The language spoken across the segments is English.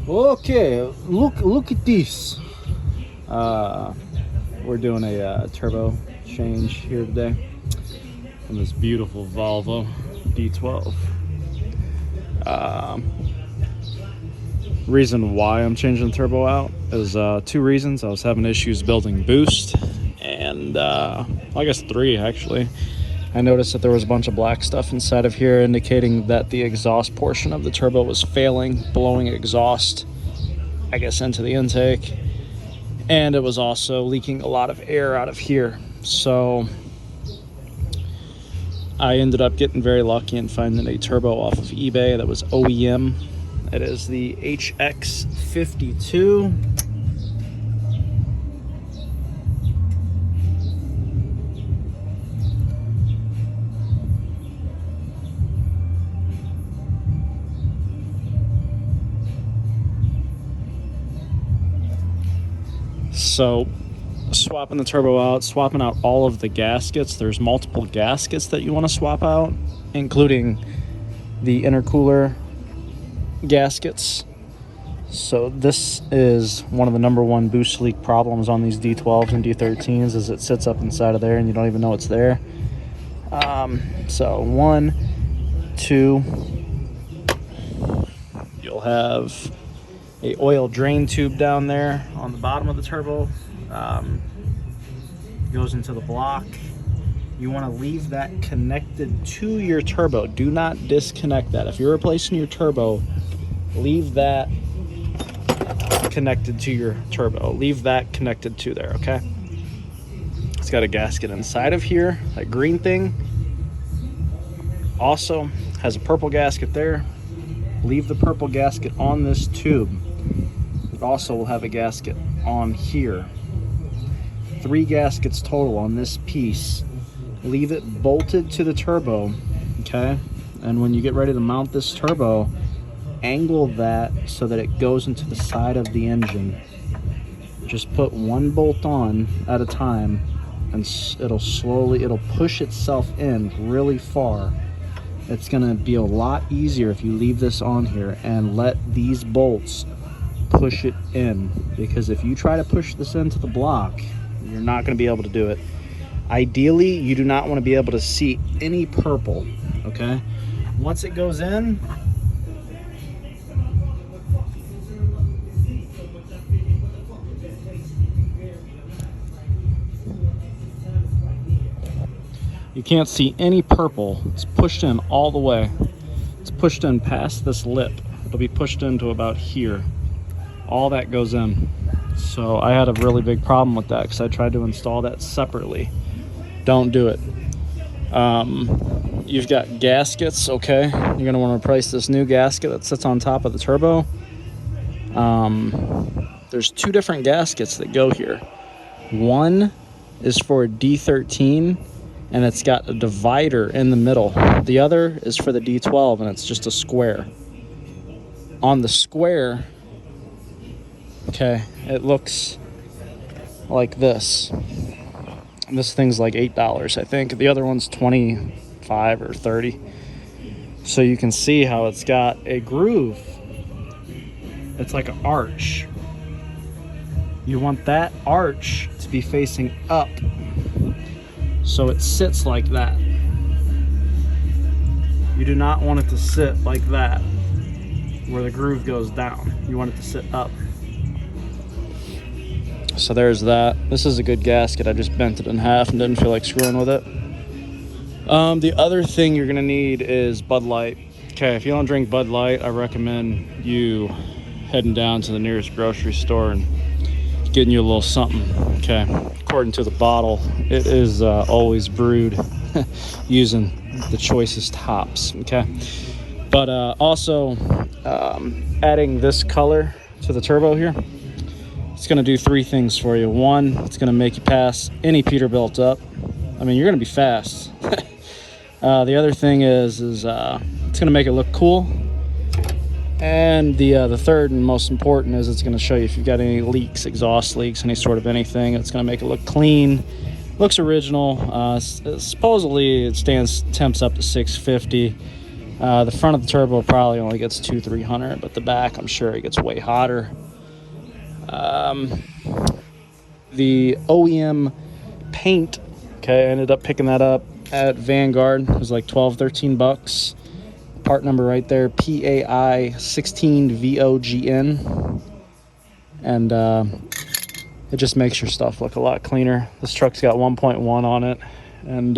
Okay, look at this. We're doing a turbo change here today on this beautiful Volvo d12. Reason why I'm changing the turbo out is two reasons. I was having issues building boost, and I guess three actually. I noticed that there was a bunch of black stuff inside of here indicating that the exhaust portion of the turbo was failing, blowing exhaust, I guess, into the intake. And it was also leaking a lot of air out of here. So I ended up getting very lucky and finding a turbo off of eBay that was OEM. It is the HX52. So swapping the turbo out, swapping out all of the gaskets. There's multiple gaskets that you want to swap out, including the intercooler gaskets. So this is one of the #1 boost leak problems on these D12s and D13s, is it sits up inside of there and you don't even know it's there. So 1, 2, you'll have a oil drain tube down there on the bottom of the turbo. Goes into the block. You want to leave that connected to your turbo. Do not disconnect that. If you're replacing your turbo, leave that connected to your turbo. Leave that connected to there, okay? It's got a gasket inside of here. That green thing also has a purple gasket there. Leave the purple gasket on this tube. It also will have a gasket on here. 3 gaskets total on this piece. Leave it bolted to the turbo, okay? And when you get ready to mount this turbo, angle that so that it goes into the side of the engine. Just put 1 bolt on at a time, and it'll push itself in really far. It's gonna be a lot easier if you leave this on here and let these bolts push it in, because if you try to push this into the block, you're not going to be able to do it. Ideally, you do not want to be able to see any purple, okay? Once it goes in, you can't see any purple. It's pushed in all the way. It's pushed in past this lip. It'll be pushed into about here. All that goes in. So I had a really big problem with that because I tried to install that separately. Don't do it. You've got gaskets, okay? You're gonna want to replace this new gasket that sits on top of the turbo. There's 2 different gaskets that go here. One is for D13 and it's got a divider in the middle. The other is for the D12 and it's just a square. On the square, okay, it looks like this. And this thing's like $8, I think. The other one's 25 or 30. So you can see how it's got a groove. It's like an arch. You want that arch to be facing up, so it sits like that. You do not want it to sit like that, where the groove goes down. You want it to sit up. So there's that. This is a good gasket. I just bent it in half and didn't feel like screwing with it. The other thing you're gonna need is Bud Light. Okay, if you don't drink Bud Light, I recommend you heading down to the nearest grocery store and getting you a little something. Okay, according to the bottle, it is always brewed using the choicest hops. Okay, but also adding this color to the turbo here, it's going to do 3 things for you. 1, it's going to make you pass any Peterbilt up. I mean, you're going to be fast. The other thing is it's going to make it look cool. And the third and most important is it's going to show you if you've got any leaks, exhaust leaks, any sort of anything. It's going to make it look clean. Looks original. Supposedly it stands temps up to 650. The front of the turbo probably only gets 200-300, but the back, I'm sure it gets way hotter. The Oem Paint, okay, I ended up picking that up at Vanguard. It was like $12-13. Part number right there, PAI 16VOGN. And it just makes your stuff look a lot cleaner. This truck's got 1.1 on it, and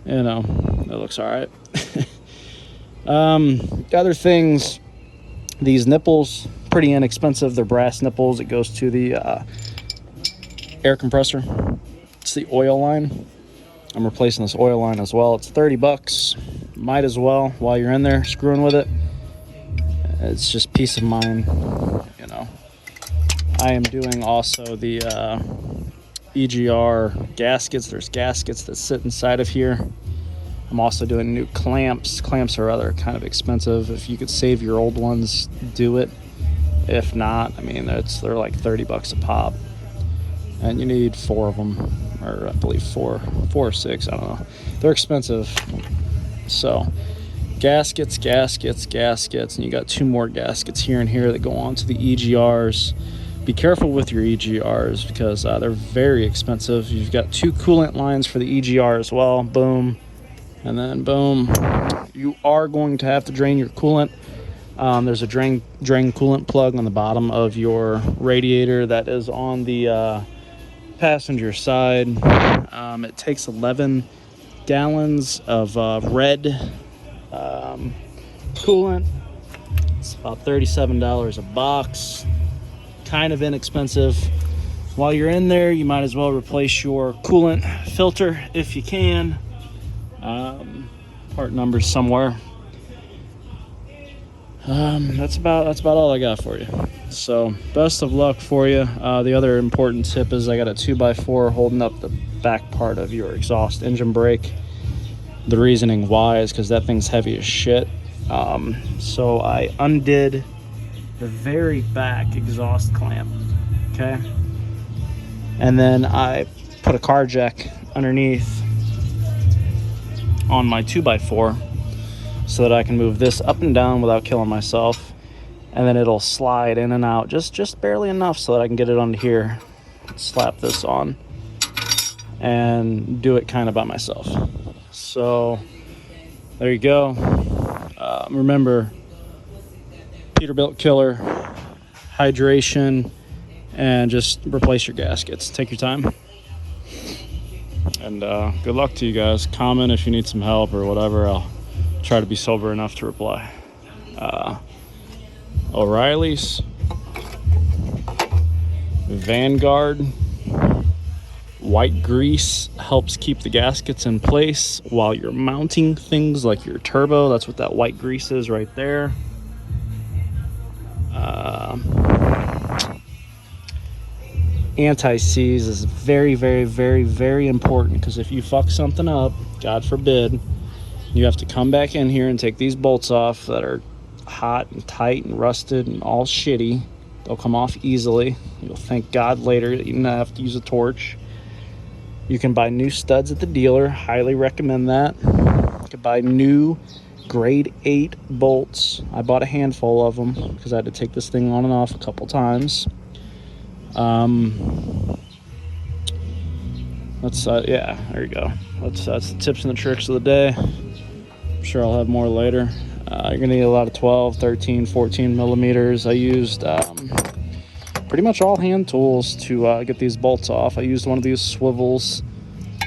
you know, it looks all right. Other things, these nipples, pretty inexpensive. They're brass nipples. It goes to the air compressor. It's the oil line. I'm replacing this oil line as well. It's $30. Might as well while you're in there screwing with it. It's just peace of mind, you know. I am doing also the Egr gaskets. There's gaskets that sit inside of here. I'm also doing new clamps. Clamps are rather kind of expensive. If you could save your old ones, do it. If not, I mean, they're like $30 a pop. And you need 4 of them, or I believe 4 or 6, I don't know. They're expensive. So, gaskets, and you got 2 more gaskets here and here that go on to the EGRs. Be careful with your EGRs because they're very expensive. You've got 2 coolant lines for the EGR as well. Boom. And then boom. You are going to have to drain your coolant. There's a drain coolant plug on the bottom of your radiator that is on the passenger side. It takes 11 gallons of red coolant. It's about $37 a box. Kind of inexpensive. While you're in there, you might as well replace your coolant filter if you can. Part number somewhere. That's about all I got for you. So best of luck for you. The other important tip is I got a 2x4 holding up the back part of your exhaust engine brake. The reasoning why is because that thing's heavy as shit. So I undid the very back exhaust clamp, okay, and then I put a car jack underneath on my 2x4 so that I can move this up and down without killing myself, and then it'll slide in and out just barely enough so that I can get it onto here, slap this on, and do it kind of by myself. So there you go. Remember, Peterbilt killer, hydration, and just replace your gaskets. Take your time. And good luck to you guys. Comment if you need some help or whatever. I'll try to be sober enough to reply. O'Reilly's, Vanguard, white grease helps keep the gaskets in place while you're mounting things like your turbo. That's what that white grease is right there. Anti-seize is very, very, very, very important, because if you fuck something up, God forbid, you have to come back in here and take these bolts off that are hot and tight and rusted and all shitty. They'll come off easily. You'll thank God later that you didn't have to use a torch. You can buy new studs at the dealer. Highly recommend that. You can buy new grade 8 bolts. I bought a handful of them because I had to take this thing on and off a couple times. Yeah, there you go. That's the tips and the tricks of the day. I'm sure I'll have more later. You're gonna need a lot of 12, 13, 14 millimeters. I used pretty much all hand tools to get these bolts off. I used one of these swivels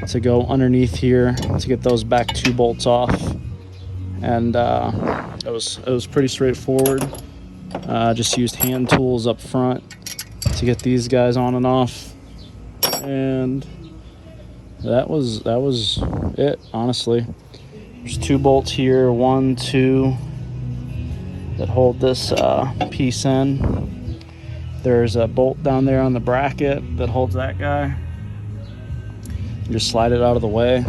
to go underneath here to get those back 2 bolts off, and it was pretty straightforward. Just used hand tools up front to get these guys on and off, and that was it, honestly. There's 2 bolts here, 1, 2, that hold this piece in. There's a bolt down there on the bracket that holds that guy. You just slide it out of the way.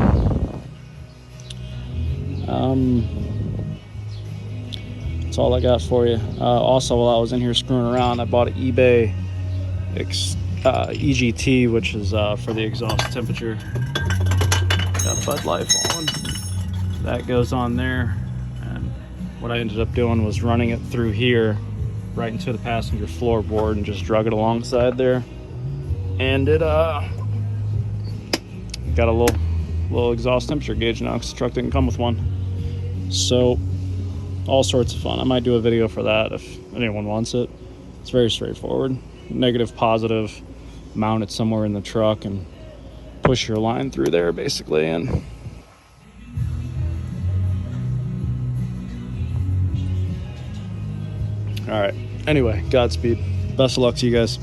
That's all I got for you. Also, while I was in here screwing around, I bought an eBay EGT, which is for the exhaust temperature. Got Bud Light on. That goes on there. what I ended up doing was running it through here right into the passenger floorboard and just drug it alongside there, and it got a little exhaust temperature gauge now because the truck didn't come with one. So all sorts of fun. I might do a video for that if anyone wants it. It's very straightforward. Negative, positive, mount it somewhere in the truck and push your line through there basically. And all right, anyway, Godspeed. Best of luck to you guys.